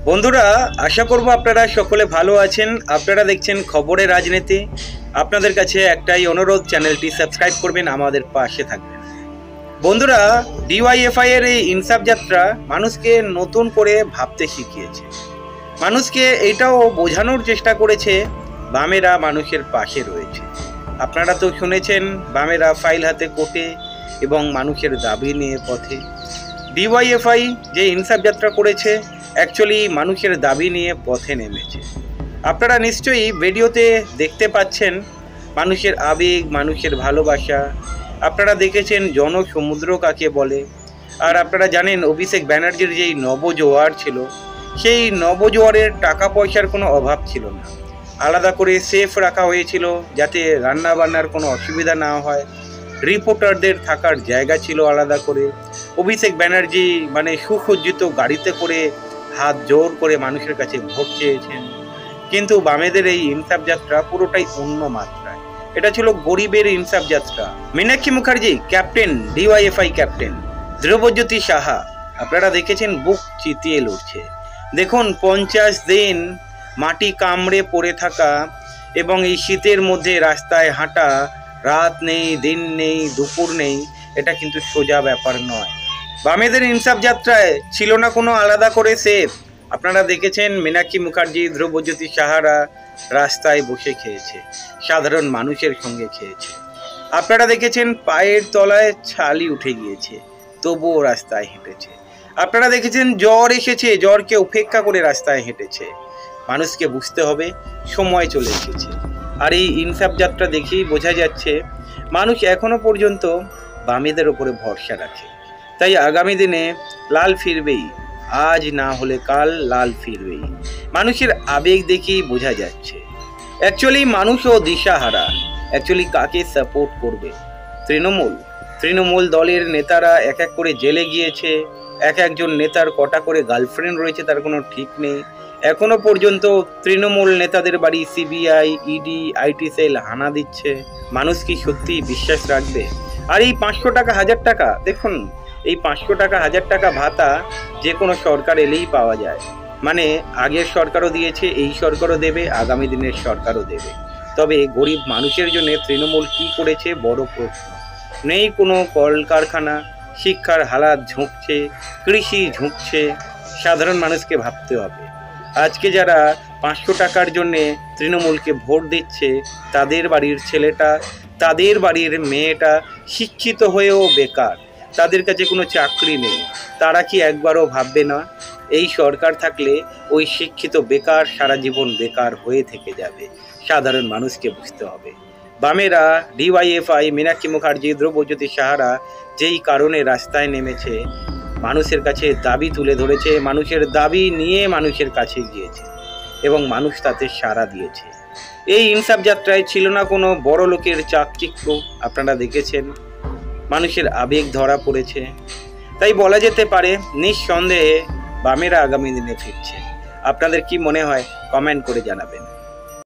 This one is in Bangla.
বন্ধুরা, আশা করব আপনারা সকলে ভালো আছেন। আপনারা দেখছেন খবরের রাজনীতি। আপনাদের কাছে একটাই অনুরোধ, চ্যানেলটি সাবস্ক্রাইব করবেন, আমাদের পাশে থাকবেন। বন্ধুরা, ডিওয়াইএফআই এর এই ইনসাফ যাত্রা মানুষকে নতুন করে ভাবতে শিখিয়েছে। মানুষকে এটাও বোঝানোর চেষ্টা করেছে বামেরা মানুষের পাশে রয়েছে। আপনারা তো শুনেছেন বামেরা ফাইল হাতে কোর্টে এবং মানুষের দাবি নিয়ে পথে। ডিওয়াইএফআই যে ইনসাফ যাত্রা করেছে অ্যাকচুয়ালি মানুষের দাবি নিয়ে পথে নেমেছে। আপনারা নিশ্চয়ই ভিডিওতে দেখতে পাচ্ছেন মানুষের আবেগ, মানুষের ভালোবাসা। আপনারা দেখেছেন জনসমুদ্র কাকে বলে। আর আপনারা জানেন অভিষেক ব্যানার্জির যেই নবজোয়ার ছিল, সেই নবজোয়ারের টাকা পয়সার কোনো অভাব ছিল না। আলাদা করে সেফ রাখা হয়েছিল যাতে রান্না বান্নার কোনো অসুবিধা না হয়। রিপোর্টারদের থাকার জায়গা ছিল আলাদা করে। অভিষেক ব্যানার্জি মানে সুসজ্জিত গাড়িতে করে হাত জোর করে মানুষের কাছে ভোট চেয়েছেন। কিন্তু বামেদের এই ইনসাফ যাত্রা পুরোটাই অন্য মাত্রায়। এটা ছিল গরিবের ইনসাফ যাত্রা। Meenakshi Mukherjee captain, DYFI captain. Dhrubajyoti Saha আপনারা দেখেছেন বুক চিতিয়ে লড়ছে। দেখুন 50 দিন মাটি কামড়ে পড়ে থাকা এবং এই শীতের মধ্যে রাস্তায় হাঁটা, রাত নেই, দিন নেই, দুপুর নেই, এটা কিন্তু সোজা ব্যাপার নয়। বামেদের ইনসাফ যাত্রায় ছিল না কোনো আলাদা করে সেফ। আপনারা দেখেছেন মীনাক্ষী মুখার্জি, ধ্রুবজ্যোতি সাহারা রাস্তায় বসে খেয়েছে, সাধারণ মানুষের সঙ্গে খেয়েছে। আপনারা দেখেছেন পায়ের তলায় ছালি উঠে গিয়েছে, তবুও রাস্তায় হেঁটেছে। আপনারা দেখেছেন জ্বর এসেছে, জ্বরকে উপেক্ষা করে রাস্তায় হেঁটেছে। মানুষকে বুঝতে হবে সময় চলে এসেছে। আর এই ইনসাফ যাত্রা দেখেই বোঝা যাচ্ছে মানুষ এখনো পর্যন্ত বামেদের ওপরে ভরসা রাখে। তাই আগামী দিনে লাল ফিরবেই, আজ না হলে কাল লাল ফিরবেই। মানুষের আবেগ দেখেই বোঝা যাচ্ছে। অ্যাকচুয়ালি মানুষও দিশাহারা। অ্যাকচুয়ালি কাকে সাপোর্ট করবে? তৃণমূল দলের নেতারা এক এক করে জেলে গিয়েছে। এক একজন নেতার কটা করে গার্লফ্রেন্ড রয়েছে তার কোনো ঠিক নেই। এখনো পর্যন্ত তৃণমূল নেতাদের বাড়ি সিবিআই, ইডি, আইটি সেল হানা দিচ্ছে। মানুষ কি সত্যি বিশ্বাস রাখবে? আর এই 500 টাকা, 1000 টাকা, দেখুন এই 500 টাকা, 1000 টাকা ভাতা যে কোনো সরকার এলেই পাওয়া যায়। মানে আগের সরকারও দিয়েছে, এই সরকারও দেবে, আগামী দিনের সরকারও দেবে। তবে গরিব মানুষের জন্য তৃণমূল কি করেছে বড় প্রশ্ন। নেই কোনো কলকারখানা, শিক্ষার হালাত ঝুঁকছে, কৃষি ঝুঁকছে। সাধারণ মানুষকে ভাবতে হবে। আজকে যারা 500 টাকার জন্যে তৃণমূলকে ভোট দিচ্ছে, তাদের বাড়ির ছেলেটা, তাদের বাড়ির মেয়েটা শিক্ষিত হয়েও বেকার, তাদের কাছে কোনো চাকরি নেই। তারা কি একবারও ভাববে না এই সরকার থাকলে ওই শিক্ষিত বেকার সারা জীবন বেকার হয়ে থেকে যাবে? সাধারণ মানুষকে বুঝতে হবে। বামেরা, ডিওয়াইএফআই, মীনাক্ষী মুখার্জি, ধ্রুবজ্যোতি সাহারা যেই কারণে রাস্তায় নেমেছে, মানুষের কাছে দাবি তুলে ধরেছে, মানুষের দাবি নিয়ে মানুষের কাছে গিয়েছে এবং মানুষ তাতে সাড়া দিয়েছে। এই ইনসাফ যাত্রায় ছিল না কোনো বড় লোকের চাকচিক্য। আপনারা দেখেছেন মানুষের আবেগ ধরা পড়েছে। তাই বলা যেতে পারে নিঃসন্দেহে বামেরা আগামী দিনে ফিরছে। আপনাদের কি মনে হয় কমেন্ট করে জানাবেন।